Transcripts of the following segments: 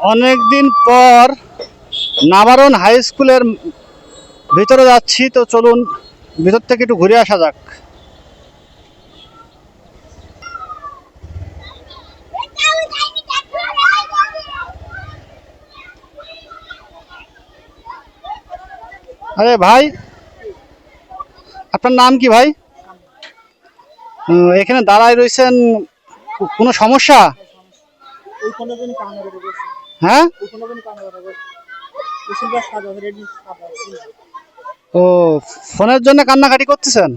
অনেক দিন পর নাবারণ হাই স্কুলের ভিতরে যাচ্ছি, তো চলুন ভিতর থেকে একটু ঘুরে আসা যাক। আরে ভাই, আপনার নাম কি ভাই? এখানে দাঁড়ায় রয়েছেন, কোনো সমস্যা? হ্যাঁ, ও ফোনের জন্য কান্নাকাটি করতেছেন?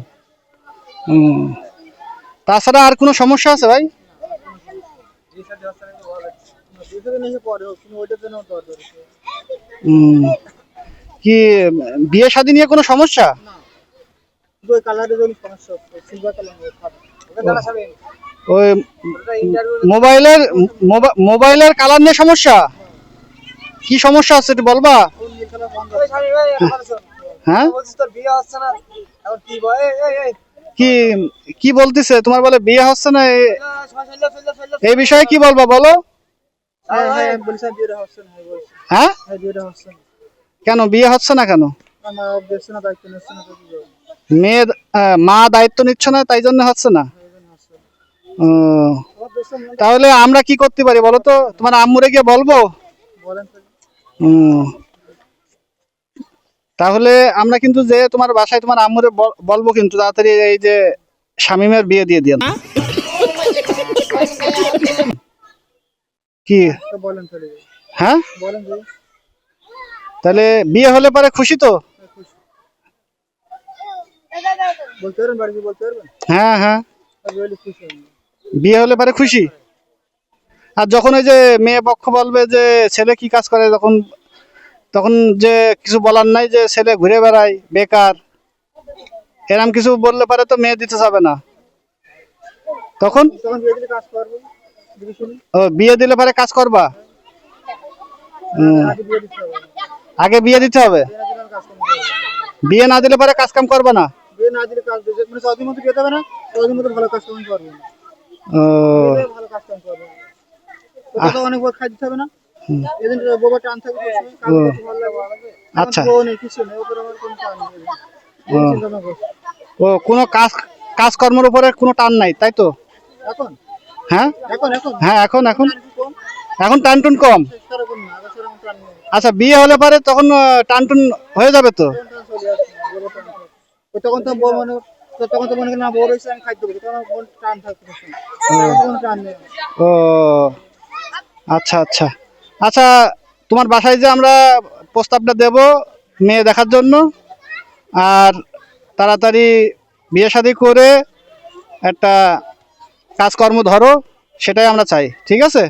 তাছাড়া আর কোনো সমস্যা আছে ভাই? কি বিয়ে শাদী নিয়ে কোনো সমস্যা? ওই মোবাইলের মোবাইলের কালার নিয়ে সমস্যা? কি সমস্যা আছে একটু বলবা? হ্যাঁ, কি কি বলতেছে তোমার? বলে বিয়ে হচ্ছে না, এই বিষয়ে কি বলবা বলো? হ্যাঁ, কেন বিয়ে হচ্ছে না কেন? মেয়ে মা দায়িত্ব নিচ্ছে না, তাই জন্য হচ্ছে না? ও, তাহলে আমরা কি করতে পারি বলো তো? তোমার আম্মুরে গিয়ে বলবো? তাহলে আমরা কিন্তু যে তোমার বাসায় তোমার আম্মুরে বলবো কিন্তু তাড়াতাড়ি এই যে শামিমের বিয়ে দিয়ে দিন। কি হ্যাঁ, তাহলে বিয়ে হলে পরে খুশি তো? হ্যাঁ হ্যাঁ, বিয়ে হলে পরে খুশি। আর যখন ওই যে মেয়ে পক্ষ বলবে যে ছেলে কি কাজ করে, তখন তখন যে কিছু বলার নাই, যে ছেলে ঘুরে বেড়ায় বেকার, এরম কিছু বললে পারে তো মেয়ে দিতে যাবে না। তখন ও বিয়ে দিলে পরে কাজ করবা? আগে বিয়ে দিতে হবে, বিয়ে না দিলে পরে কাজ কাম করবে না? আচ্ছা, ও কোনো কাজকর্মের উপরে কোনো টান নাই, তাই তো? হ্যাঁ হ্যাঁ, এখন এখন এখন টান টুন কম। আচ্ছা, বিয়ে হলে পরে তখন টান টুন হয়ে যাবে তো? ও আচ্ছা আচ্ছা আচ্ছা, তোমার বাসায় যে আমরা প্রস্তাবটা দেব মেয়ে দেখার জন্য, আর তাড়াতাড়ি বিয়ে শাদী করে একটা কাজকর্ম ধরো, সেটাই আমরা চাই, ঠিক আছে?